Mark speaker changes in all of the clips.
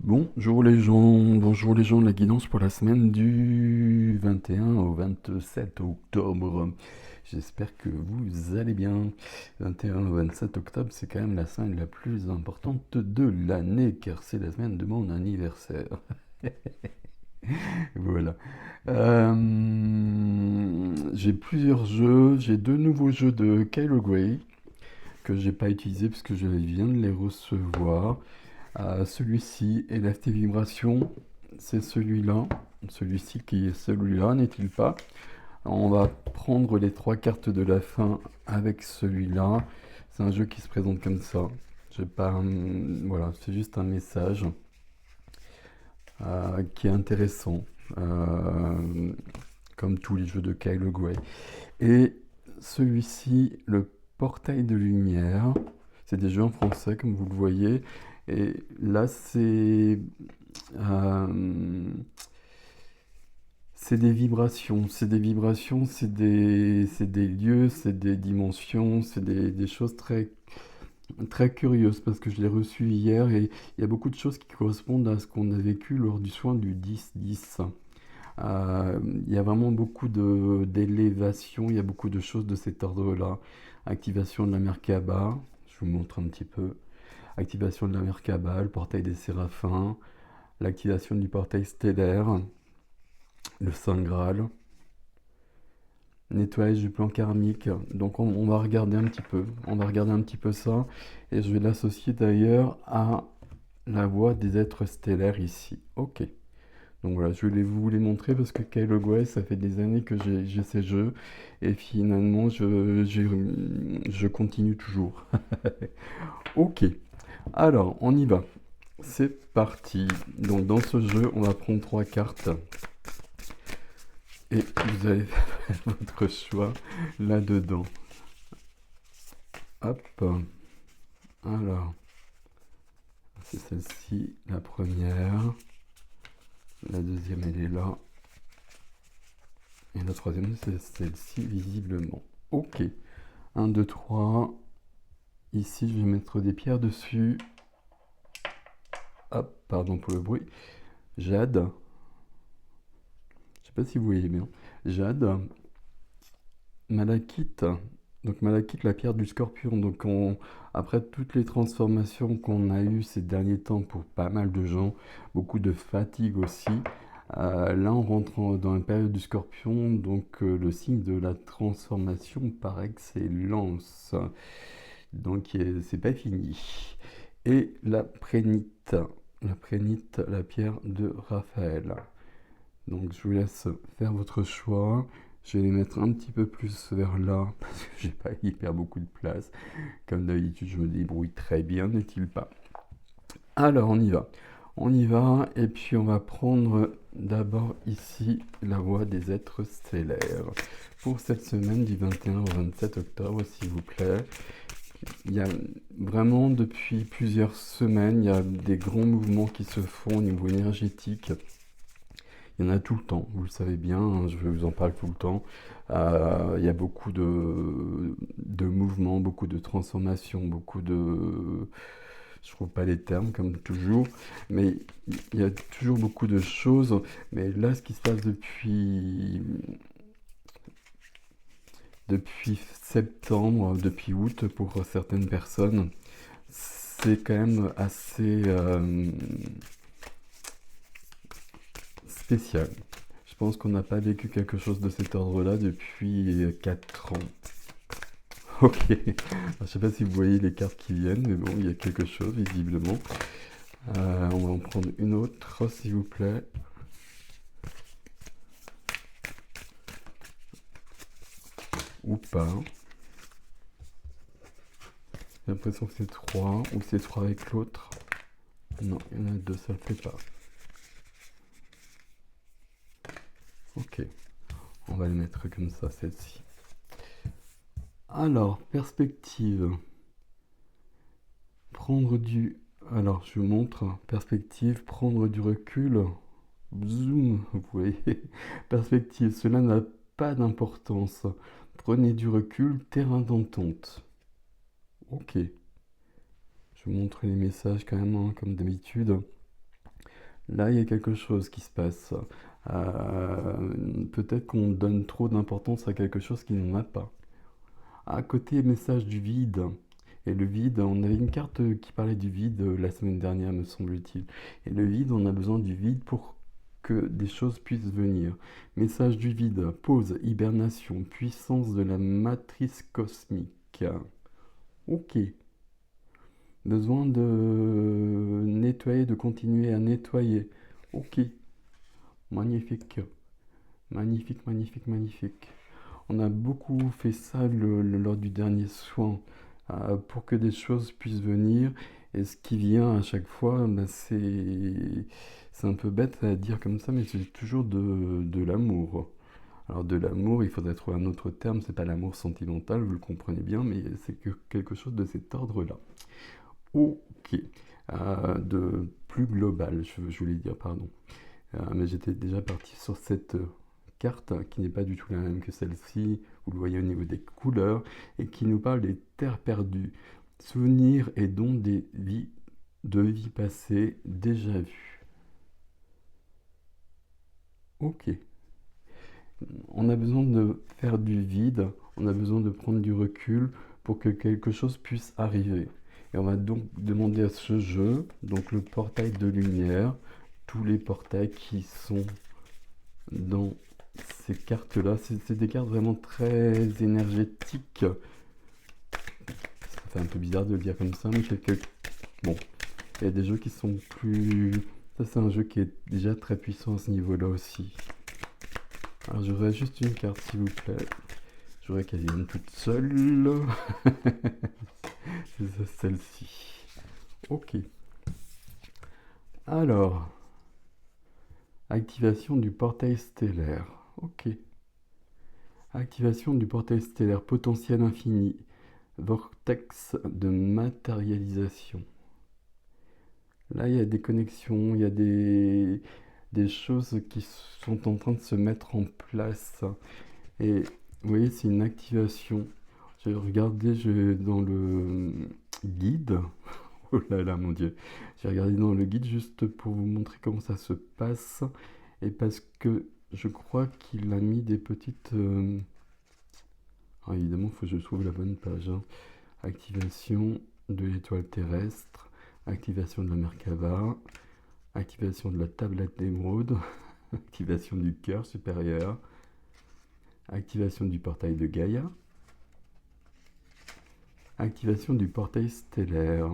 Speaker 1: Bonjour les gens, la guidance pour la semaine du 21 au 27 octobre. J'espère que vous allez bien. 21 au 27 octobre, c'est quand même la semaine la plus importante de l'année, car c'est la semaine de mon anniversaire. Voilà. J'ai plusieurs jeux, j'ai deux nouveaux jeux de Kylo Grey que j'ai pas utilisés parce que je viens de les recevoir. Celui-ci, Elastic Vibration, c'est celui-là. Celui-ci qui est celui-là, n'est-il pas? On va prendre les trois cartes de la fin avec celui-là. C'est un jeu qui se présente comme ça. Je pas, voilà, c'est juste un message qui est intéressant, euh, comme tous les jeux de Kyle Gray. Et celui-ci, le Portail de Lumière, c'est des jeux en français comme vous le voyez. Et là, euh, c'est des vibrations, c'est des lieux, c'est des dimensions, c'est des choses très, très curieuses parce que je l'ai reçu hier et il y a beaucoup de choses qui correspondent à ce qu'on a vécu lors du soin du 10-10. Il y a vraiment beaucoup d'élévation, il y a beaucoup de choses de cet ordre-là. Activation de la Merkaba, je vous montre un petit peu. Activation de la Merkaba, le portail des Séraphins, l'activation du portail stellaire, le Saint Graal, nettoyage du plan karmique. Donc on va regarder un petit peu, on va regarder un petit peu ça, et je vais l'associer d'ailleurs à la voix des êtres stellaires ici. Ok. Donc voilà, je voulais vous les montrer parce que Kylo Grey, ça fait des années que j'ai ces jeux, et finalement je continue toujours. Ok, alors on y va. C'est parti. Donc dans ce jeu, on va prendre trois cartes. Et vous allez faire votre choix là-dedans. Hop. Alors, c'est celle-ci, la première. La deuxième, elle est là. Et la troisième, c'est celle-ci, visiblement. Ok. Un, 2, 3. Ici, je vais mettre des pierres dessus. Hop, pardon pour le bruit. Jade. Je sais pas si vous voyez bien. Jade. Malachite. Donc Malachite, la pierre du scorpion. Donc après toutes les transformations qu'on a eues ces derniers temps pour pas mal de gens, beaucoup de fatigue aussi, là on rentre dans la période du scorpion, donc le signe de la transformation par excellence. Donc c'est pas fini. Et la prénite, la pierre de Raphaël. Donc je vous laisse faire votre choix. Je vais les mettre un petit peu plus vers là parce que j'ai pas hyper beaucoup de place. Comme d'habitude, je me débrouille très bien, n'est-il pas? Alors on y va. On y va et puis on va prendre d'abord ici la voix des êtres stellaires. Pour cette semaine du 21 au 27 octobre, s'il vous plaît. Il y a vraiment depuis plusieurs semaines, il y a des grands mouvements qui se font au niveau énergétique. Il y en a tout le temps, vous le savez bien, hein, je vous en parle tout le temps. Il y a beaucoup de mouvements, beaucoup de transformations, beaucoup de... Je trouve pas les termes comme toujours, mais il y a toujours beaucoup de choses. Mais là, ce qui se passe depuis septembre, depuis août pour certaines personnes, c'est quand même assez spécial. Je pense qu'on n'a pas vécu quelque chose de cet ordre-là depuis 4 ans. Ok, je sais pas si vous voyez les cartes qui viennent, mais bon, il y a quelque chose visiblement. On va en prendre une autre, s'il vous plaît. Ou pas. J'ai l'impression que c'est 3, ou c'est 3 avec l'autre. Non, il y en a deux, ça ne fait pas. Ok, on va le mettre comme ça, celle-ci. Alors, perspective. Prendre du... Alors, je vous montre. Perspective, prendre du recul. Zoom, vous voyez. Perspective, cela n'a pas d'importance. Prenez du recul, terrain d'entente. Ok. Je vous montre les messages quand même, hein, comme d'habitude. Là, il y a quelque chose qui se passe. Peut-être qu'on donne trop d'importance à quelque chose qui n'en a pas. À côté, message du vide. Et le vide, on avait une carte qui parlait du vide la semaine dernière, me semble-t-il. Et le vide, on a besoin du vide pour que des choses puissent venir. Message du vide, pause, hibernation, puissance de la matrice cosmique. Ok. Besoin de nettoyer, de continuer à nettoyer. Ok. Magnifique. Magnifique, magnifique, magnifique. On a beaucoup fait ça lors du dernier soin pour que des choses puissent venir. Et ce qui vient à chaque fois, bah, c'est un peu bête à dire comme ça, mais c'est toujours de l'amour. Alors de l'amour, il faudrait trouver un autre terme, c'est pas l'amour sentimental, vous le comprenez bien, mais c'est quelque chose de cet ordre-là. Ok. De plus global, je voulais dire, pardon. Mais j'étais déjà parti sur cette carte qui n'est pas du tout la même que celle-ci. Vous le voyez au niveau des couleurs et qui nous parle des terres perdues, souvenirs et dons de vies passées déjà vues. Ok. On a besoin de faire du vide, on a besoin de prendre du recul pour que quelque chose puisse arriver. Et on va donc demander à ce jeu, donc le portail de lumière, tous les portails qui sont dans ces cartes-là. C'est des cartes vraiment très énergétiques. Ça fait un peu bizarre de le dire comme ça, mais bon, il y a des jeux qui sont plus... Ça, c'est un jeu qui est déjà très puissant à ce niveau-là aussi. Alors, j'aurais juste une carte, s'il vous plaît. J'aurais qu'elle vienne toute seule. C'est celle-ci. Ok. Alors, activation du portail stellaire. Ok. Activation du portail stellaire, potentiel infini. Vortex de matérialisation. Là, il y a des connexions, il y a des choses qui sont en train de se mettre en place. Et vous voyez, c'est une activation. J'ai regardé dans le guide. Oh là là, mon Dieu. J'ai regardé dans le guide juste pour vous montrer comment ça se passe. Et parce que je crois qu'il a mis des petites... Ah, évidemment, il faut que je trouve la bonne page, hein. Activation de l'étoile terrestre, activation de la Merkaba, activation de la tablette d'émeraude, activation du cœur supérieur, activation du portail de Gaïa, activation du portail stellaire.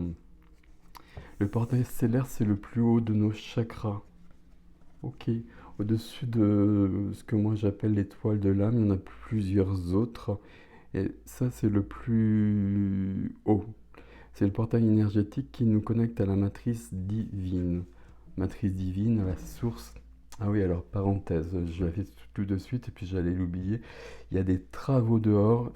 Speaker 1: Le portail stellaire, c'est le plus haut de nos chakras. Ok, au-dessus de ce que moi j'appelle l'étoile de l'âme, il y en a plusieurs autres. Et ça, c'est le plus haut. C'est le portail énergétique qui nous connecte à la matrice divine. Matrice divine, à la source. Ah oui, alors parenthèse, je la fais tout de suite et puis j'allais l'oublier. Il y a des travaux dehors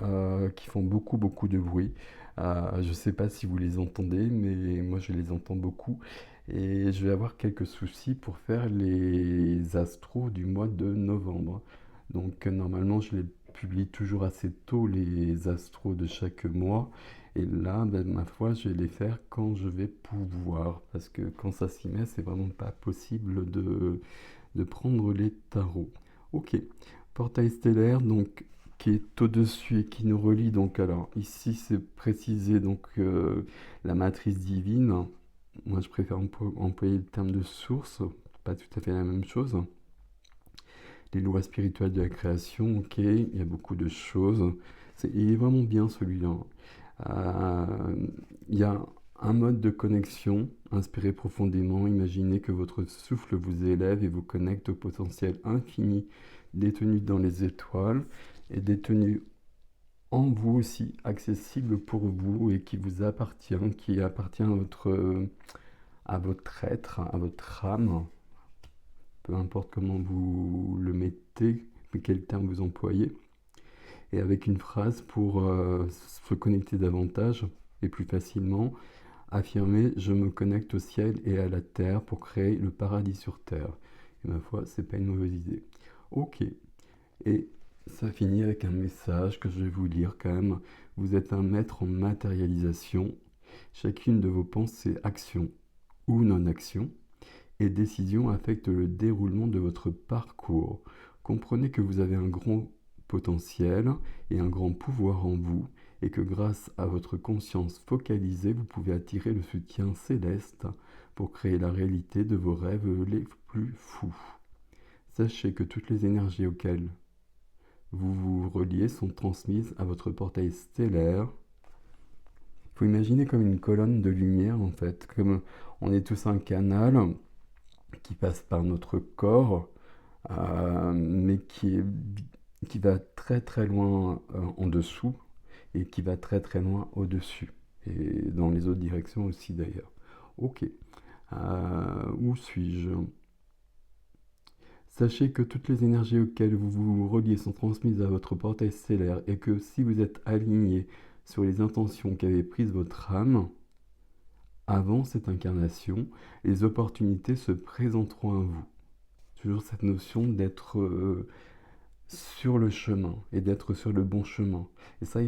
Speaker 1: qui font beaucoup, beaucoup de bruit. Je ne sais pas si vous les entendez, mais moi je les entends beaucoup. Et je vais avoir quelques soucis pour faire les astros du mois de novembre. Donc normalement je les publie toujours assez tôt, les astros de chaque mois. Et là, ben, ma foi, je vais les faire quand je vais pouvoir. Parce que quand ça s'y met, c'est vraiment pas possible de prendre les tarots. Ok. Portail stellaire, donc, qui est au-dessus et qui nous relie. Donc, alors, ici, c'est précisé donc la matrice divine. Moi, je préfère employer le terme de source. Pas tout à fait la même chose. Les lois spirituelles de la création, ok, il y a beaucoup de choses. Il est vraiment bien celui-là. Il y a un mode de connexion, inspirez profondément, imaginez que votre souffle vous élève et vous connecte au potentiel infini détenu dans les étoiles et détenu en vous aussi, accessible pour vous et qui vous appartient, qui appartient à votre être, à votre âme, peu importe comment vous le mettez, quel terme vous employez, et avec une phrase pour se connecter davantage et plus facilement, affirmer je me connecte au ciel et à la terre pour créer le paradis sur terre. Et ma foi, c'est pas une mauvaise idée. Ok, et ça finit avec un message que je vais vous lire quand même. Vous êtes un maître en matérialisation. Chacune de vos pensées, actions ou non-actions et décisions affectent le déroulement de votre parcours. Comprenez que vous avez un grand potentiel et un grand pouvoir en vous, et que grâce à votre conscience focalisée, vous pouvez attirer le soutien céleste pour créer la réalité de vos rêves les plus fous. Sachez que toutes les énergies auxquelles vous vous reliez sont transmises à votre portail stellaire. Il faut imaginer comme une colonne de lumière en fait, comme on est tous un canal qui passe par notre corps, mais qui va très très loin en dessous et qui va très très loin au-dessus. Et dans les autres directions aussi d'ailleurs. Ok. Où suis-je? Sachez que toutes les énergies auxquelles vous vous reliez sont transmises à votre portail stellaire et que si vous êtes aligné sur les intentions qu'avait prises votre âme avant cette incarnation, les opportunités se présenteront à vous. Toujours cette notion d'être sur le chemin et d'être sur le bon chemin. Et ça,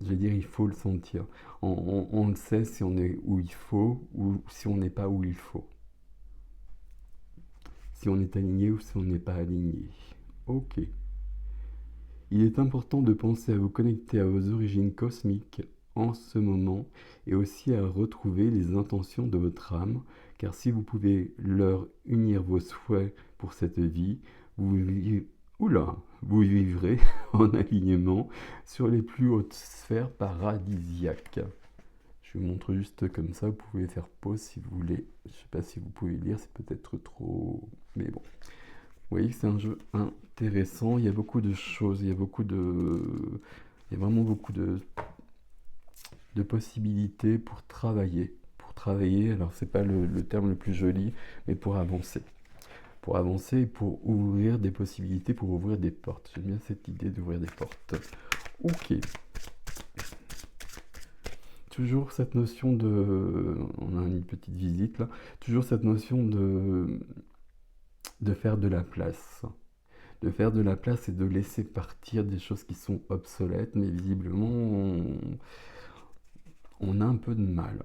Speaker 1: je vais dire, il faut le sentir. On le sait si on est où il faut ou si on n'est pas où il faut. Si on est aligné ou si on n'est pas aligné. Ok. Il est important de penser à vous connecter à vos origines cosmiques en ce moment et aussi à retrouver les intentions de votre âme, car si vous pouvez leur unir vos souhaits pour cette vie, vous vivrez en alignement sur les plus hautes sphères paradisiaques. Je vous montre juste comme ça, vous pouvez faire pause si vous voulez. Je ne sais pas si vous pouvez lire, c'est peut-être trop... Mais bon. Vous voyez que c'est un jeu intéressant, il y a beaucoup de choses, il y a vraiment beaucoup de possibilités pour travailler. Pour travailler, alors c'est pas le terme le plus joli, mais pour avancer. Pour avancer et pour ouvrir des possibilités, pour ouvrir des portes. J'aime bien cette idée d'ouvrir des portes. Ok. Toujours cette notion de... On a une petite visite là. Toujours cette notion de faire de la place. De faire de la place et de laisser partir des choses qui sont obsolètes, mais visiblement, on a un peu de mal.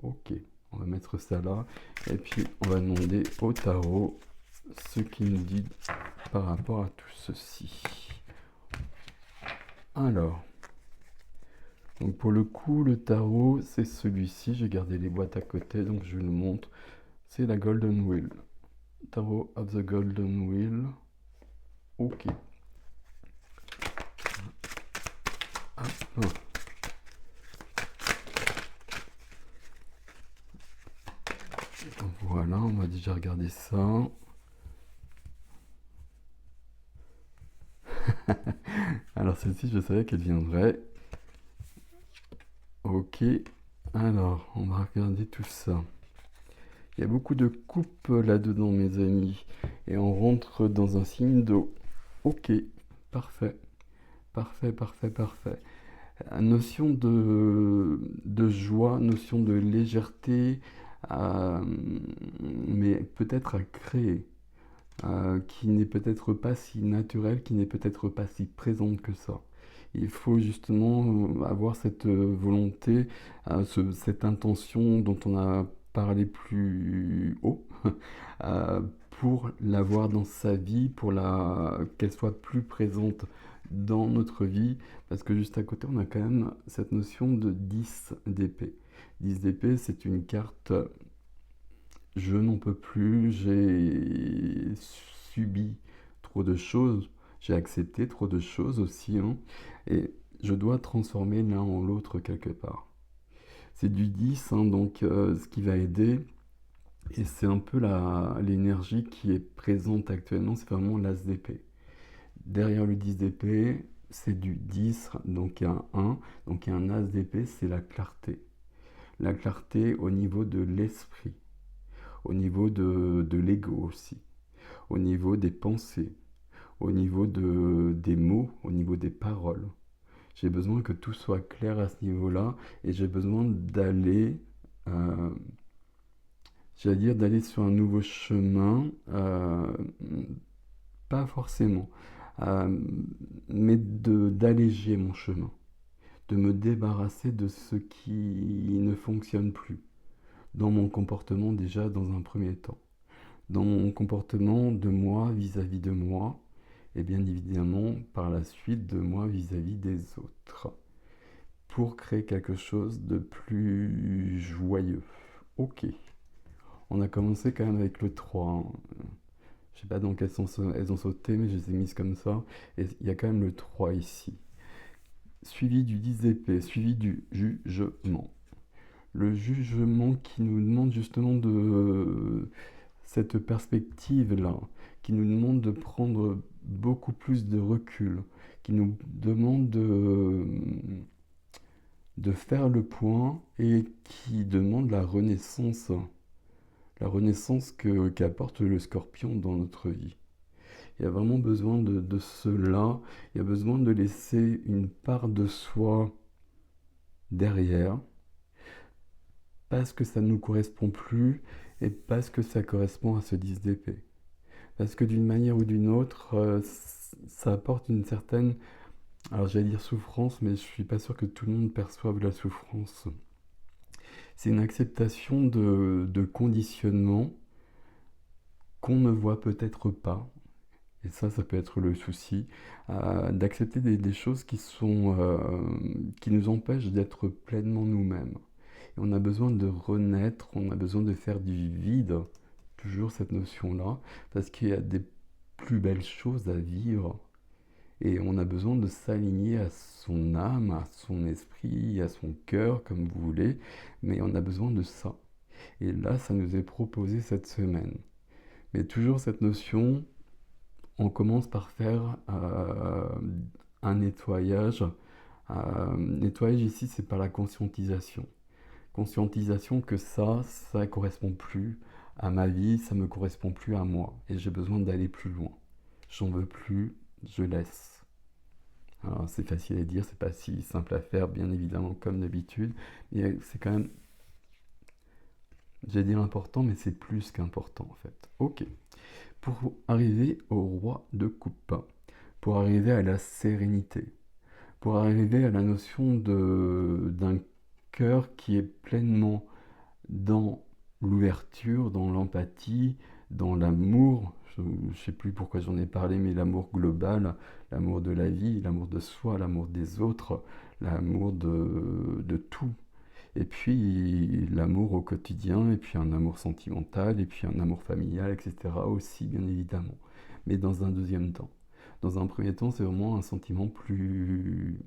Speaker 1: Ok, on va mettre ça là, et puis on va demander au tarot ce qu'il nous dit par rapport à tout ceci. Alors, donc pour le coup, le tarot, c'est celui-ci. J'ai gardé les boîtes à côté, donc je le montre. C'est la Golden Wheel. Tarot of the Golden Wheel. Ok. Voilà, on va déjà regarder ça. Alors celle-ci, je savais qu'elle viendrait. Ok, alors on va regarder tout ça. Il y a beaucoup de coupes là-dedans, mes amis. Et on rentre dans un signe d'eau. Ok, parfait. Parfait, parfait, parfait. Notion de joie, notion de légèreté, mais peut-être à créer, qui n'est peut-être pas si naturelle, qui n'est peut-être pas si présente que ça. Il faut justement avoir cette volonté, cette intention dont on a parlé plus haut, pour l'avoir dans sa vie, qu'elle soit plus présente dans notre vie, parce que juste à côté, on a quand même cette notion de 10 d'épée. 10 d'épée, c'est une carte je n'en peux plus, j'ai subi trop de choses, j'ai accepté trop de choses aussi, hein, et je dois transformer l'un en l'autre quelque part. C'est du 10, hein, donc ce qui va aider, et c'est un peu l'énergie qui est présente actuellement, c'est vraiment l'as d'épée. Derrière le 10 d'épée, c'est du 10, donc il y a un 1, donc il y a un as d'épée, c'est la clarté. La clarté au niveau de l'esprit, au niveau de l'ego aussi, au niveau des pensées, au niveau des mots, au niveau des paroles. J'ai besoin que tout soit clair à ce niveau-là et j'ai besoin euh, d'aller sur un nouveau chemin, pas forcément, euh, mais d'alléger mon chemin, de me débarrasser de ce qui ne fonctionne plus, dans mon comportement déjà dans un premier temps. Dans mon comportement de moi vis-à-vis de moi, et bien évidemment par la suite de moi vis-à-vis des autres, pour créer quelque chose de plus joyeux. Ok, on a commencé quand même avec le 3, hein. Je sais pas dans quel sens elles ont sauté, mais je les ai mises comme ça. Et il y a quand même le 3 ici. Suivi du 10 d'épée, suivi du jugement. Le jugement qui nous demande justement de cette perspective-là, qui nous demande de prendre beaucoup plus de recul, qui nous demande de faire le point et qui demande la renaissance qu'apporte le scorpion dans notre vie. Il y a vraiment besoin de cela, il y a besoin de laisser une part de soi derrière, parce que ça ne nous correspond plus et parce que ça correspond à ce 10 d'épée. Parce que d'une manière ou d'une autre, ça apporte une certaine, alors j'allais dire souffrance, mais je suis pas sûr que tout le monde perçoive la souffrance. C'est une acceptation de conditionnement qu'on ne voit peut-être pas. Et ça peut être le souci, d'accepter des choses qui nous empêchent d'être pleinement nous-mêmes. Et on a besoin de renaître, on a besoin de faire du vide, toujours cette notion-là, parce qu'il y a des plus belles choses à vivre. Et on a besoin de s'aligner à son âme, à son esprit, à son cœur, comme vous voulez, mais on a besoin de ça. Et là, ça nous est proposé cette semaine. Mais toujours cette notion, on commence par faire un nettoyage. Nettoyage ici, c'est par la conscientisation. Conscientisation que ça ne correspond plus à ma vie, ça ne me correspond plus à moi. Et j'ai besoin d'aller plus loin. J'en veux plus, je laisse. Alors, c'est facile à dire, c'est pas si simple à faire, bien évidemment, comme d'habitude. Mais c'est quand même, j'allais dire important, mais c'est plus qu'important en fait. Ok. Pour arriver au roi de coupe, pour arriver à la sérénité, pour arriver à la notion d'un cœur qui est pleinement dans l'ouverture, dans l'empathie, dans l'amour. Je ne sais plus pourquoi j'en ai parlé, mais l'amour global, l'amour de la vie, l'amour de soi, l'amour des autres, l'amour de tout. Et puis l'amour au quotidien, et puis un amour sentimental, et puis un amour familial, etc. aussi, bien évidemment. Mais dans un deuxième temps. Dans un premier temps, c'est vraiment un sentiment plus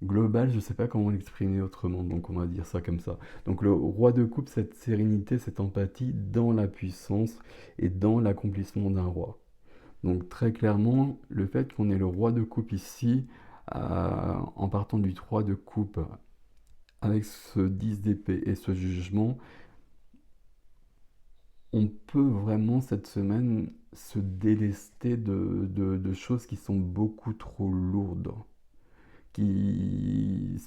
Speaker 1: global, je ne sais pas comment l'exprimer autrement, donc on va dire ça comme ça. Donc le roi de coupe, cette sérénité, cette empathie dans la puissance et dans l'accomplissement d'un roi. Donc très clairement, le fait qu'on ait le roi de coupe ici, en partant du 3 de coupe, avec ce 10 d'épée et ce jugement, on peut vraiment cette semaine se délester de choses qui sont beaucoup trop lourdes, qui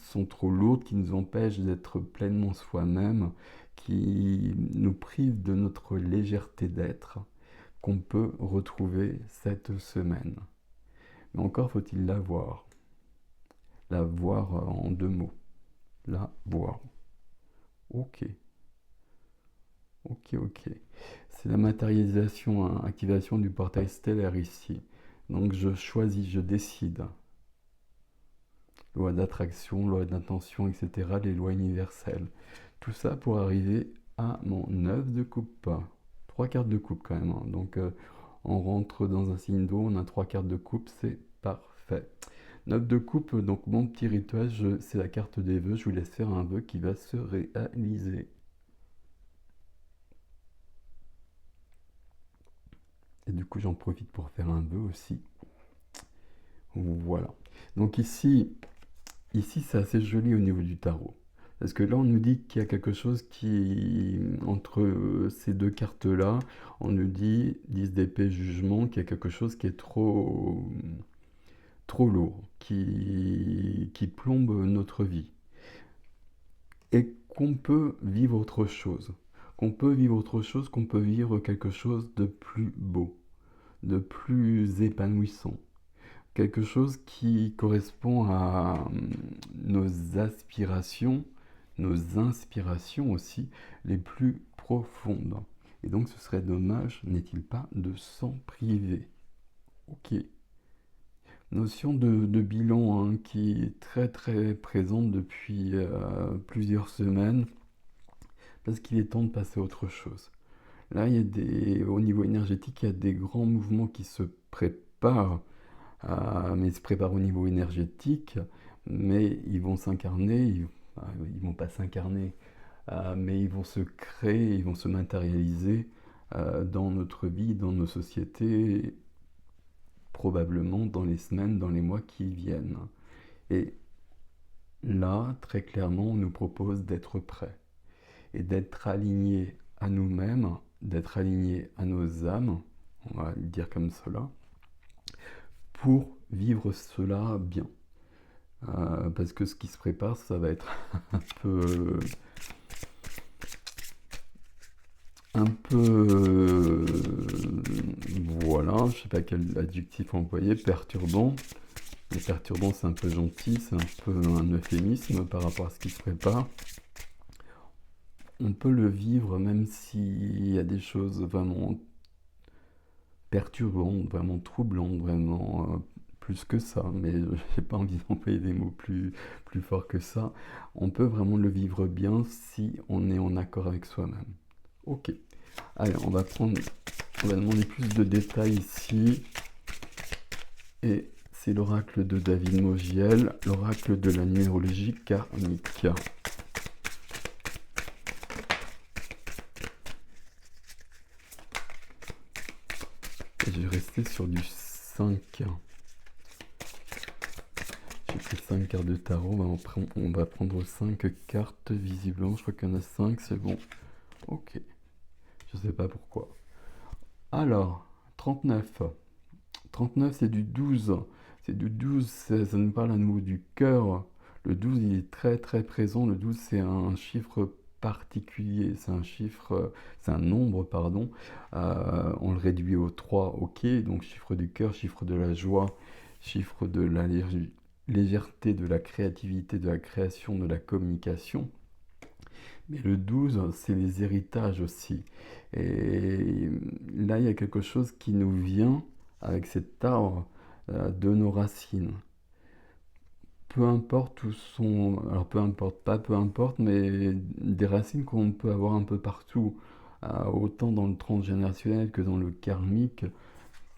Speaker 1: nous empêchent d'être pleinement soi-même, qui nous privent de notre légèreté d'être, qu'on peut retrouver cette semaine. Mais encore faut-il la voir en deux mots, la voir. Ok. Ok, ok. C'est la matérialisation, hein, activation du portail stellaire ici. Donc je choisis, je décide. Loi d'attraction, loi d'intention, etc. Les lois universelles. Tout ça pour arriver à mon 9 de coupe. Trois cartes de coupe quand même, hein. Donc on rentre dans un signe d'eau, on a trois cartes de coupe, c'est parfait. 9 de coupe, donc mon petit rituel, c'est la carte des vœux. Je vous laisse faire un vœu qui va se réaliser. Et du coup, j'en profite pour faire un vœu aussi. Voilà. Donc ici c'est assez joli au niveau du tarot. Parce que là, on nous dit qu'il y a quelque chose qui, entre ces deux cartes-là, on nous dit 10 d'épée, jugement, qu'il y a quelque chose qui est trop lourd, qui plombe notre vie. Et qu'on peut vivre autre chose. Qu'on peut vivre autre chose, qu'on peut vivre quelque chose de plus beau, de plus épanouissant. Quelque chose qui correspond à nos aspirations, nos inspirations aussi les plus profondes. Et donc ce serait dommage, n'est-il pas, de s'en priver. Ok. Notion de bilan hein, qui est très très présente depuis plusieurs semaines, parce qu'il est temps de passer à autre chose. Là, au niveau énergétique, il y a des grands mouvements qui se préparent, mais ils se préparent au niveau énergétique, mais ils vont s'incarner, ils vont pas s'incarner, mais ils vont se créer, ils vont se matérialiser dans notre vie, dans nos sociétés, probablement dans les semaines, dans les mois qui viennent. Et là, très clairement, on nous propose d'être prêts et d'être alignés à nous-mêmes, d'être alignés à nos âmes, on va le dire comme cela, pour vivre cela bien. Parce que ce qui se prépare, ça va être un peu, voilà, je sais pas quel adjectif employer, perturbant. Mais perturbant, c'est un peu gentil, c'est un peu un euphémisme par rapport à ce qui se prépare. On peut le vivre même s'il y a des choses vraiment perturbantes, vraiment troublantes, vraiment plus que ça, mais j'ai pas envie d'employer des mots plus forts que ça. On peut vraiment le vivre bien si on est en accord avec soi-même. Ok. Allez, on va demander plus de détails ici. Et c'est l'oracle de David Mogiel, l'oracle de la numérologie karmique. Et je vais rester sur du 5. J'ai pris 5 cartes de tarot, on va prendre 5 cartes visiblement, je crois qu'il y en a 5, c'est bon. Ok, je sais pas pourquoi. Alors, 39. 39 c'est du 12. C'est du 12, ça nous parle à nouveau du cœur. Le 12 il est très très présent. Le 12 c'est un chiffre particulier, c'est un nombre, pardon. On le réduit au 3, ok. Donc chiffre du cœur, chiffre de la joie, chiffre de la légèreté, de la créativité, de la création, de la communication. Mais le 12, c'est les héritages aussi. Et là, il y a quelque chose qui nous vient avec cet arbre de nos racines. Peu importe où sont, alors peu importe, pas peu importe, mais des racines qu'on peut avoir un peu partout, autant dans le transgénérationnel que dans le karmique,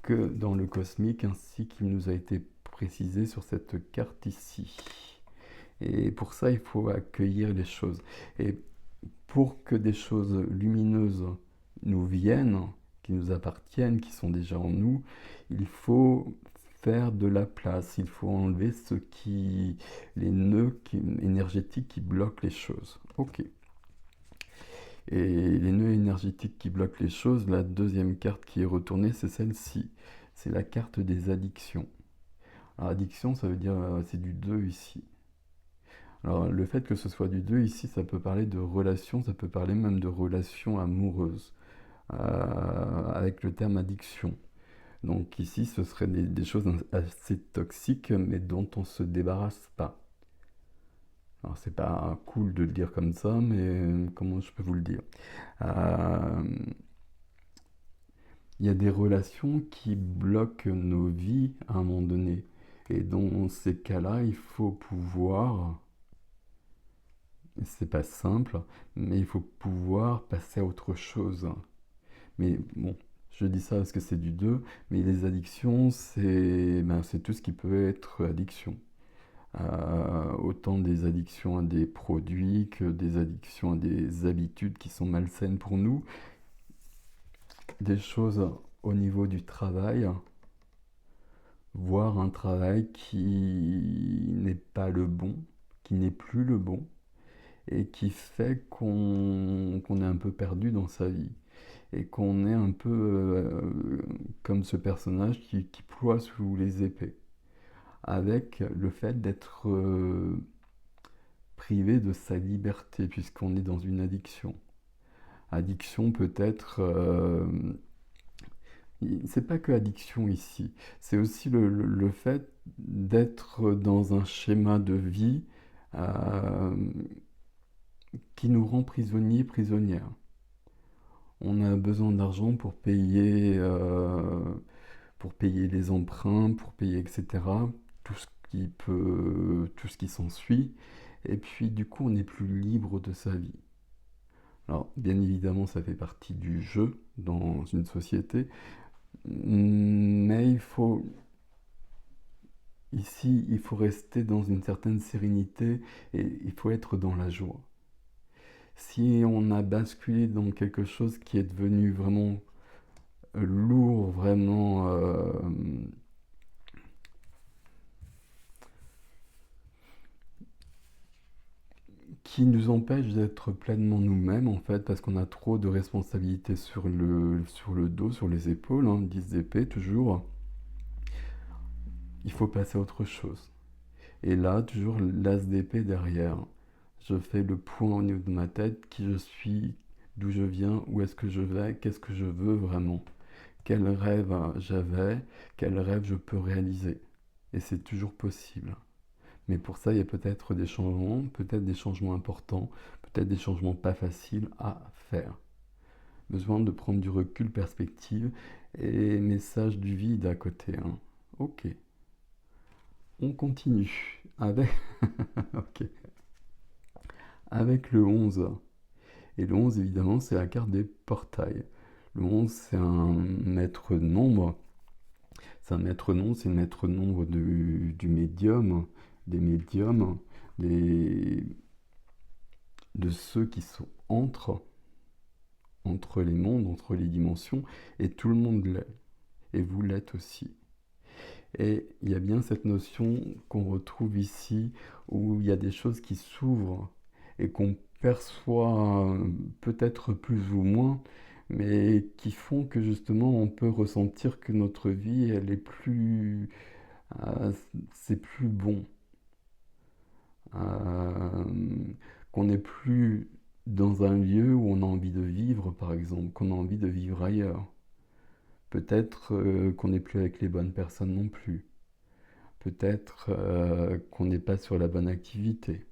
Speaker 1: que dans le cosmique, ainsi qu'il nous a été précisé sur cette carte ici. Et pour ça, il faut accueillir les choses. Et pour que des choses lumineuses nous viennent, qui nous appartiennent, qui sont déjà en nous, il faut faire de la place, il faut enlever les nœuds énergétiques qui bloquent les choses. Ok. Et les nœuds énergétiques qui bloquent les choses, la deuxième carte qui est retournée, c'est celle-ci. C'est la carte des addictions. Alors, addiction, ça veut dire, c'est du 2 ici. Alors, le fait que ce soit du 2 ici, ça peut parler de relations, ça peut parler même de relations amoureuses, avec le terme addiction. Donc ici, ce serait des choses assez toxiques, mais dont on ne se débarrasse pas. Alors, c'est pas cool de le dire comme ça, mais comment je peux vous le dire? Il y a des relations qui bloquent nos vies à un moment donné. Et dans ces cas-là, il faut pouvoir, c'est pas simple, mais il faut pouvoir passer à autre chose. Mais bon, je dis ça parce que c'est du 2, mais les addictions, c'est tout ce qui peut être addiction. Autant des addictions à des produits que des addictions à des habitudes qui sont malsaines pour nous, des choses au niveau du travail, voire un travail qui n'est pas le bon, qui n'est plus le bon, et qui fait qu'on est un peu perdu dans sa vie. Et qu'on est un peu comme ce personnage qui ploie sous les épées, avec le fait d'être privé de sa liberté, puisqu'on est dans une addiction. Addiction peut-être, c'est pas que addiction ici, c'est aussi le fait d'être dans un schéma de vie euh, qui nous rend prisonniers, prisonnières. On a besoin d'argent pour payer les emprunts, pour payer, etc. Tout ce tout ce qui s'ensuit. Et puis, du coup, on n'est plus libre de sa vie. Alors, bien évidemment, ça fait partie du jeu dans une société, mais ici, il faut rester dans une certaine sérénité et il faut être dans la joie. Si on a basculé dans quelque chose qui est devenu vraiment lourd, vraiment qui nous empêche d'être pleinement nous-mêmes en fait, parce qu'on a trop de responsabilités sur le dos, sur les épaules, hein, 10 épées toujours, il faut passer à autre chose. Et là, toujours l'as d'épée derrière. Je fais le point au niveau de ma tête, qui je suis, d'où je viens, où est-ce que je vais, qu'est-ce que je veux vraiment. Quel rêve j'avais, quel rêve je peux réaliser. Et c'est toujours possible. Mais pour ça, il y a peut-être des changements importants, peut-être des changements pas faciles à faire. Besoin de prendre du recul, perspective et message du vide à côté, hein. Ok, on continue avec, ok, avec le 11. Et le 11, évidemment, c'est la carte des portails. Le 11, c'est un maître nombre. C'est un maître nombre, c'est le maître nombre du médium, des médiums, des, de ceux qui sont entre les mondes, entre les dimensions, et tout le monde l'est. Et vous l'êtes aussi. Et il y a bien cette notion qu'on retrouve ici, où il y a des choses qui s'ouvrent et qu'on perçoit peut-être plus ou moins, mais qui font que justement on peut ressentir que notre vie, elle est plus... c'est plus bon. Euh, qu'on n'est plus dans un lieu où on a envie de vivre, par exemple, qu'on a envie de vivre ailleurs. Peut-être qu'on n'est plus avec les bonnes personnes non plus. Peut-être qu'on n'est pas sur la bonne activité.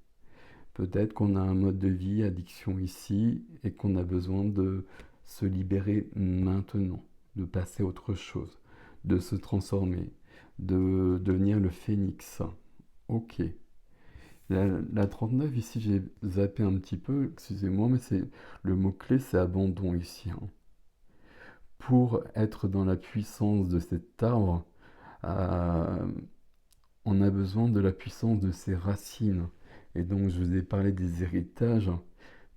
Speaker 1: Peut-être qu'on a un mode de vie, addiction ici, et qu'on a besoin de se libérer maintenant, de passer à autre chose, de se transformer, de devenir le phénix. Ok. La 39, ici, j'ai zappé un petit peu, excusez-moi, mais c'est le mot-clé, c'est abandon ici, hein. Pour être dans la puissance de cet arbre, euh, on a besoin de la puissance de ses racines. Et donc, je vous ai parlé des héritages,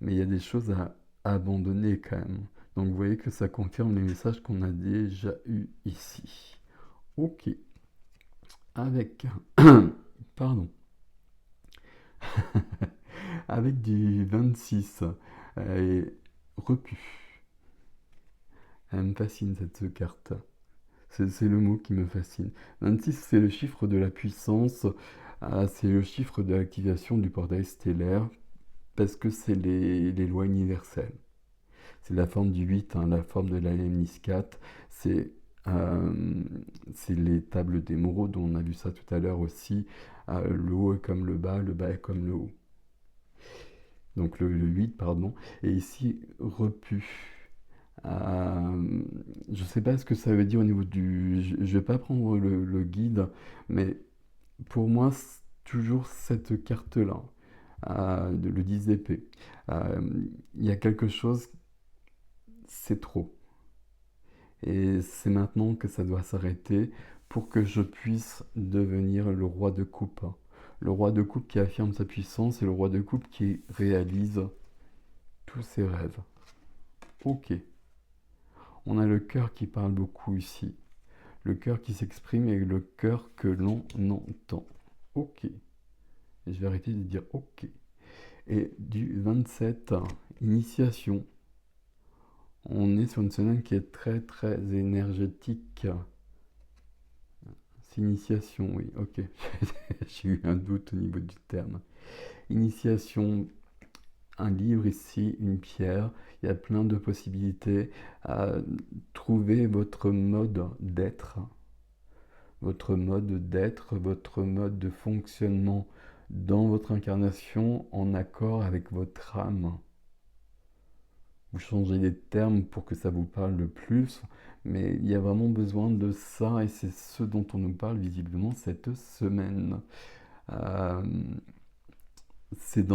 Speaker 1: mais il y a des choses à abandonner quand même. Donc, vous voyez que ça confirme les messages qu'on a déjà eus ici. Ok. Avec... Pardon. Avec du 26. Et repu. Elle me fascine cette carte. C'est le mot qui me fascine. 26, c'est le chiffre de la puissance. C'est le chiffre de l'activation du portail stellaire. Parce que c'est les lois universelles. C'est la forme du 8, hein, la forme de la lemniscate. Euh, c'est les tables d'émeraude, on a vu ça tout à l'heure aussi. Le haut est comme le bas est comme le haut. Donc le 8, pardon. Et ici, repu. Je ne sais pas ce que ça veut dire au niveau du... Je ne vais pas prendre le guide, mais pour moi, c'est toujours cette carte-là, le 10 d'épée. Il y a quelque chose, c'est trop. Et c'est maintenant que ça doit s'arrêter pour que je puisse devenir le roi de coupe. Le roi de coupe qui affirme sa puissance et le roi de coupe qui réalise tous ses rêves. Ok. On a le cœur qui parle beaucoup ici. Le cœur qui s'exprime et le cœur que l'on entend. Ok. Et je vais arrêter de dire ok. Et du 27, initiation. On est sur une semaine qui est très très énergétique. C'est initiation, oui, ok. J'ai eu un doute au niveau du terme. Initiation, un livre ici, une pierre. Il y a plein de possibilités à trouver votre mode d'être, votre mode de fonctionnement dans votre incarnation en accord avec votre âme. Vous changez les termes pour que ça vous parle le plus, mais il y a vraiment besoin de ça et c'est ce dont on nous parle visiblement cette semaine. Euh, c'est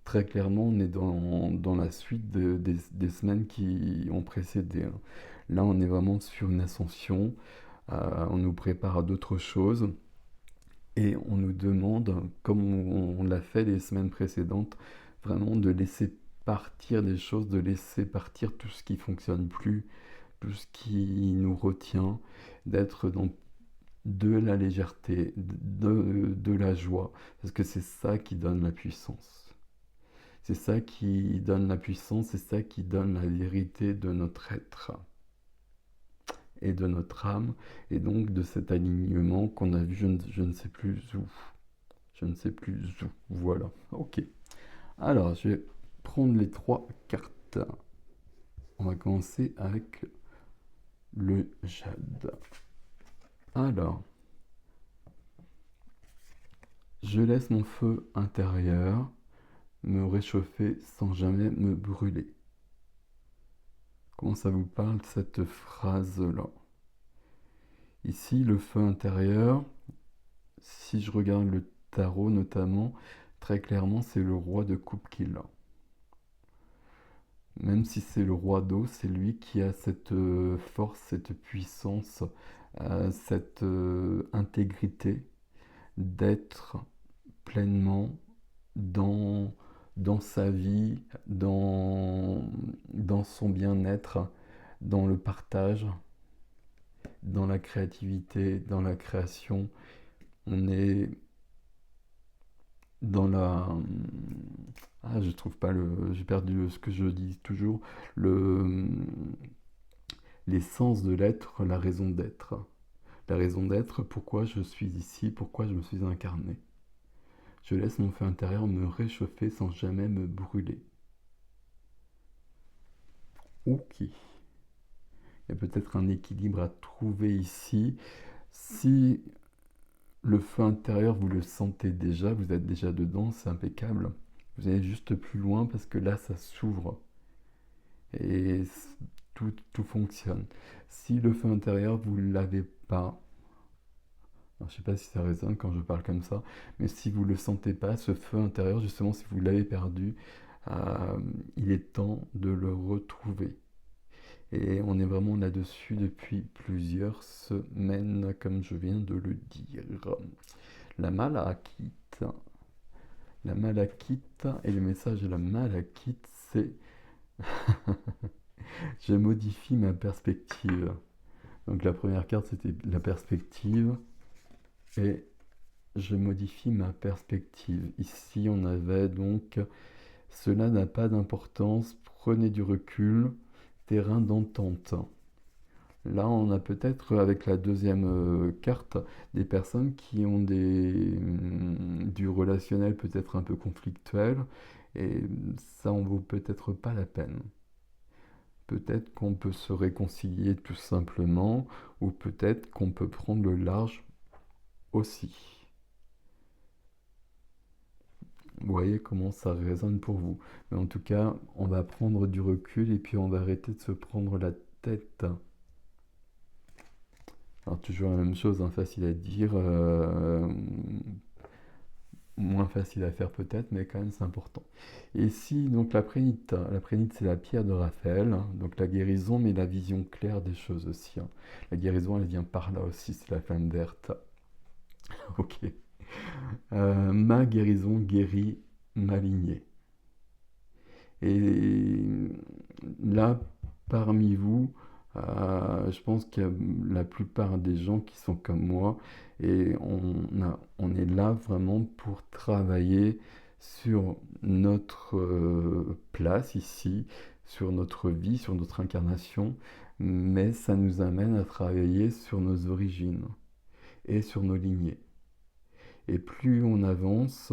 Speaker 1: très clairement, on est dans la suite des semaines qui ont précédé, hein. Là, on est vraiment sur une ascension, on nous prépare à d'autres choses et on nous demande, comme on l'a fait les semaines précédentes, vraiment de laisser partir des choses, de laisser partir tout ce qui fonctionne plus, tout ce qui nous retient, d'être dans de la légèreté, de la joie, parce que c'est ça qui donne la puissance. C'est ça qui donne la puissance, c'est ça qui donne la vérité de notre être et de notre âme, et donc de cet alignement qu'on a vu, je ne sais plus où. Je ne sais plus où. Voilà, ok. Alors, je vais prendre les trois cartes. On va commencer avec le jade. Alors, je laisse mon feu intérieur me réchauffer sans jamais me brûler. Comment ça vous parle cette phrase-là? Ici, le feu intérieur, si je regarde le tarot notamment, très clairement, c'est le roi de coupe qui l'a. Même si c'est le roi d'eau, c'est lui qui a cette force, cette puissance, cette intégrité d'être pleinement dans, dans sa vie, dans son bien-être, dans le partage, dans la créativité, dans la création. On est dans la... Ah, je trouve pas le... J'ai perdu ce que je dis toujours. Le... L'essence de l'être, la raison d'être. La raison d'être, pourquoi je suis ici, pourquoi je me suis incarné. Je laisse mon feu intérieur me réchauffer sans jamais me brûler. Ok. Il y a peut-être un équilibre à trouver ici. Si le feu intérieur, vous le sentez déjà, vous êtes déjà dedans, c'est impeccable. Vous allez juste plus loin parce que là, ça s'ouvre. Et tout fonctionne. Si le feu intérieur, vous ne l'avez pas, alors, je ne sais pas si ça résonne quand je parle comme ça, mais si vous ne le sentez pas, ce feu intérieur, justement, si vous l'avez perdu, il est temps de le retrouver. Et on est vraiment là-dessus depuis plusieurs semaines, comme je viens de le dire. La malachite. La malachite, et le message de la malachite, c'est je modifie ma perspective. Donc la première carte, c'était la perspective. Et je modifie ma perspective. Ici, on avait donc cela n'a pas d'importance, prenez du recul, terrain d'entente. Là, on a peut-être avec la deuxième carte des personnes qui ont du relationnel peut-être un peu conflictuel et ça en vaut peut-être pas la peine. Peut-être qu'on peut se réconcilier tout simplement ou peut-être qu'on peut prendre le large aussi. Vous voyez comment ça résonne pour vous. Mais en tout cas, on va prendre du recul et puis on va arrêter de se prendre la tête. Alors toujours la même chose, hein, facile à dire, moins facile à faire peut-être, mais quand même c'est important. Et ici, donc la prénite c'est la pierre de Raphaël, hein, donc la guérison, mais la vision claire des choses aussi, hein. La guérison, elle vient par là aussi, c'est la flamme verte. Ok. Ma guérison guérit ma lignée. Et là, parmi vous, je pense qu'il y a la plupart des gens qui sont comme moi et on est là vraiment pour travailler sur notre place ici, sur notre vie, sur notre incarnation, mais ça nous amène à travailler sur nos origines et sur nos lignées. Et plus on avance,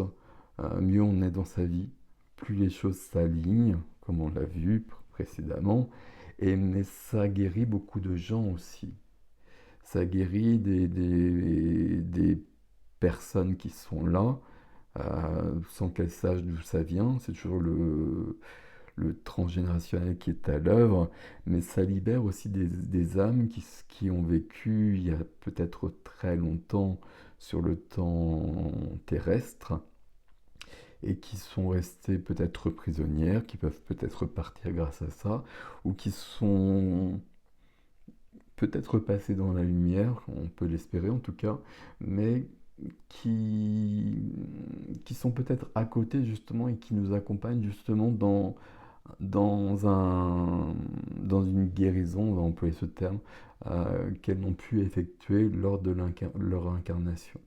Speaker 1: mieux on est dans sa vie, plus les choses s'alignent, comme on l'a vu précédemment, mais ça guérit beaucoup de gens aussi. Ça guérit des personnes qui sont là, sans qu'elle sache d'où ça vient. C'est toujours le transgénérationnel qui est à l'œuvre, mais ça libère aussi des âmes qui ont vécu il y a peut-être très longtemps sur le temps terrestre et qui sont restées peut-être prisonnières, qui peuvent peut-être partir grâce à ça, ou qui sont peut-être passées dans la lumière, on peut l'espérer en tout cas, mais qui, qui sont peut-être à côté justement et qui nous accompagnent justement dans une guérison, on va employer ce terme, qu'elles n'ont pu effectuer lors de leur incarnation.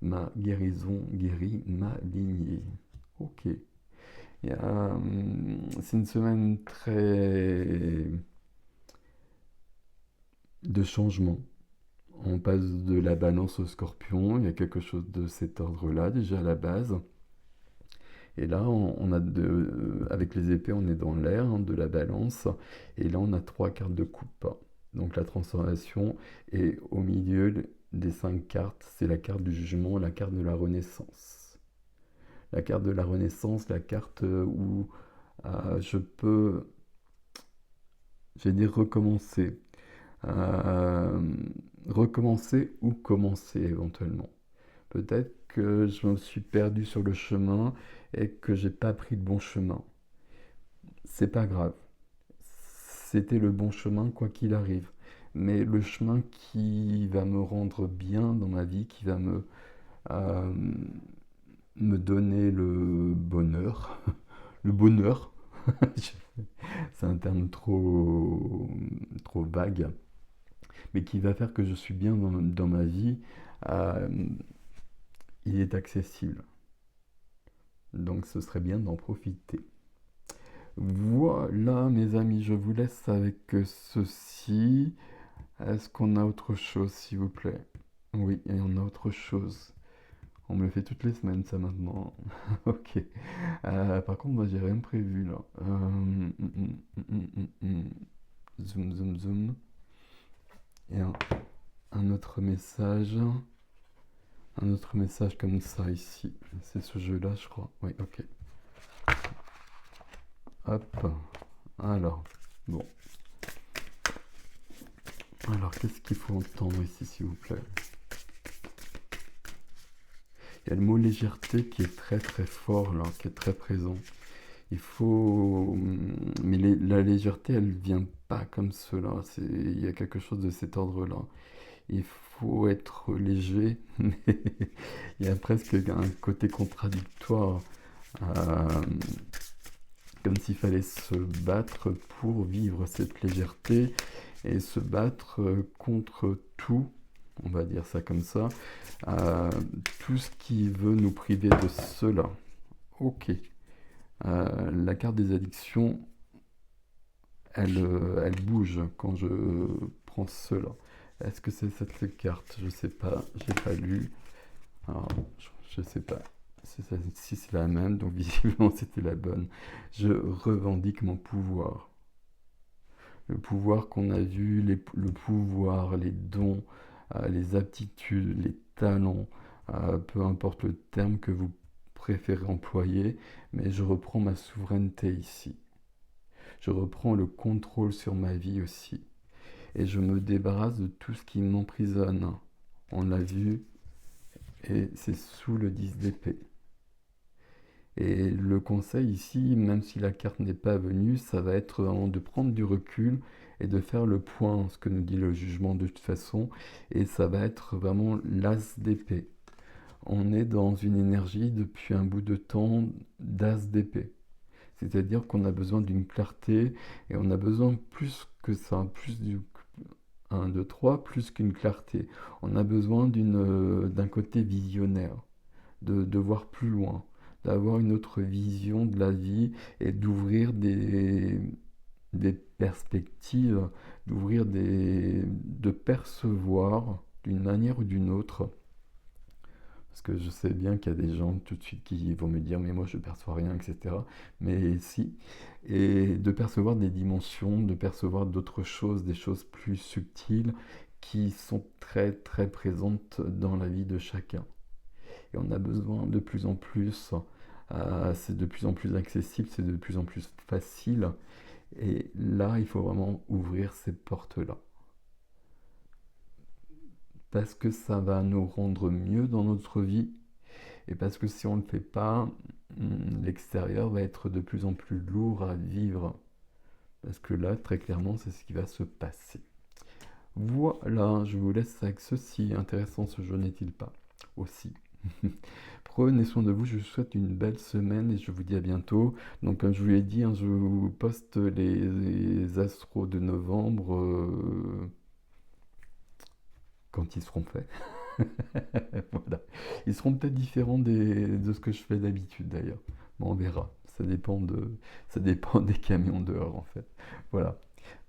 Speaker 1: Ma guérison guérit ma lignée. Ok. C'est une semaine très de changement. On passe de la balance au scorpion, il y a quelque chose de cet ordre-là déjà à la base. Et là, avec les épées, on est dans l'air, hein, de la balance. Et là, on a 3 cartes de coupe. Donc la transformation est au milieu des 5 cartes. C'est la carte du jugement, la carte de la renaissance. La carte de la renaissance, la carte où je peux, je vais dire recommencer. Euh, recommencer ou commencer éventuellement. Peut-être que je me suis perdu sur le chemin et que j'ai pas pris le bon chemin. C'est pas grave. C'était le bon chemin quoi qu'il arrive. Mais le chemin qui va me rendre bien dans ma vie, qui va euh, me donner le bonheur, le bonheur, c'est un terme trop vague, mais qui va faire que je suis bien dans ma vie, euh, il est accessible. Donc ce serait bien d'en profiter. Voilà mes amis, je vous laisse avec ceci. Est-ce qu'on a autre chose s'il vous plaît? Oui, et on a autre chose. On me le fait toutes les semaines ça maintenant. Ok. Par contre moi j'ai rien prévu là. Zoom, zoom, zoom. Et un autre message. Un autre message comme ça ici. C'est ce jeu-là, je crois. Oui, ok. Hop. Alors, bon. Alors, qu'est-ce qu'il faut entendre ici, s'il vous plaît? Il y a le mot légèreté qui est très très fort là, qui est très présent. Il faut... Mais la légèreté, elle vient pas comme cela. Il y a quelque chose de cet ordre-là. Il faut être léger, mais il y a presque un côté contradictoire. Euh, Comme s'il fallait se battre pour vivre cette légèreté et se battre contre tout, on va dire ça comme ça, tout ce qui veut nous priver de cela. Ok. La carte des addictions, elle bouge quand je prends cela. Est-ce que c'est cette carte? Je sais pas, j'ai pas lu. Alors, je sais pas si c'est la même, donc visiblement c'était la bonne. Je revendique mon pouvoir. Le pouvoir qu'on a vu, le pouvoir, les dons, les aptitudes, les talents, peu importe le terme que vous préférez employer, mais je reprends ma souveraineté ici. Je reprends le contrôle sur ma vie aussi. Et je me débarrasse de tout ce qui m'emprisonne. On l'a vu, et c'est sous le 10 d'épée. Et le conseil ici, même si la carte n'est pas venue, ça va être vraiment de prendre du recul et de faire le point, ce que nous dit le jugement de toute façon, et ça va être vraiment l'as d'épée. On est dans une énergie depuis un bout de temps d'as d'épée. C'est-à-dire qu'on a besoin d'une clarté et on a besoin plus que ça, plus du 1, 2, 3, plus qu'une clarté. On a besoin d'un côté visionnaire, de voir plus loin, d'avoir une autre vision de la vie et d'ouvrir des perspectives, de percevoir d'une manière ou d'une autre. Parce que je sais bien qu'il y a des gens tout de suite qui vont me dire mais moi je ne perçois rien, etc. Mais si. Et de percevoir des dimensions, de percevoir d'autres choses, des choses plus subtiles qui sont très très présentes dans la vie de chacun. et on a besoin de plus en plus, c'est de plus en plus accessible, c'est de plus en plus facile. Et là, il faut vraiment ouvrir ces portes-là. Parce que ça va nous rendre mieux dans notre vie. Et parce que si on ne le fait pas, l'extérieur va être de plus en plus lourd à vivre. Parce que là, très clairement, c'est ce qui va se passer. Voilà, je vous laisse avec ceci. Intéressant ce jeu n'est-il pas aussi. Prenez soin de vous, je vous souhaite une belle semaine et je vous dis à bientôt. Donc comme je vous l'ai dit, hein, je vous poste les astros de novembre quand ils seront faits. Voilà. Ils seront peut-être différents de ce que je fais d'habitude d'ailleurs. Bon, on verra. Ça dépend des camions dehors en fait. Voilà.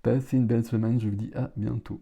Speaker 1: Passez une belle semaine, je vous dis à bientôt.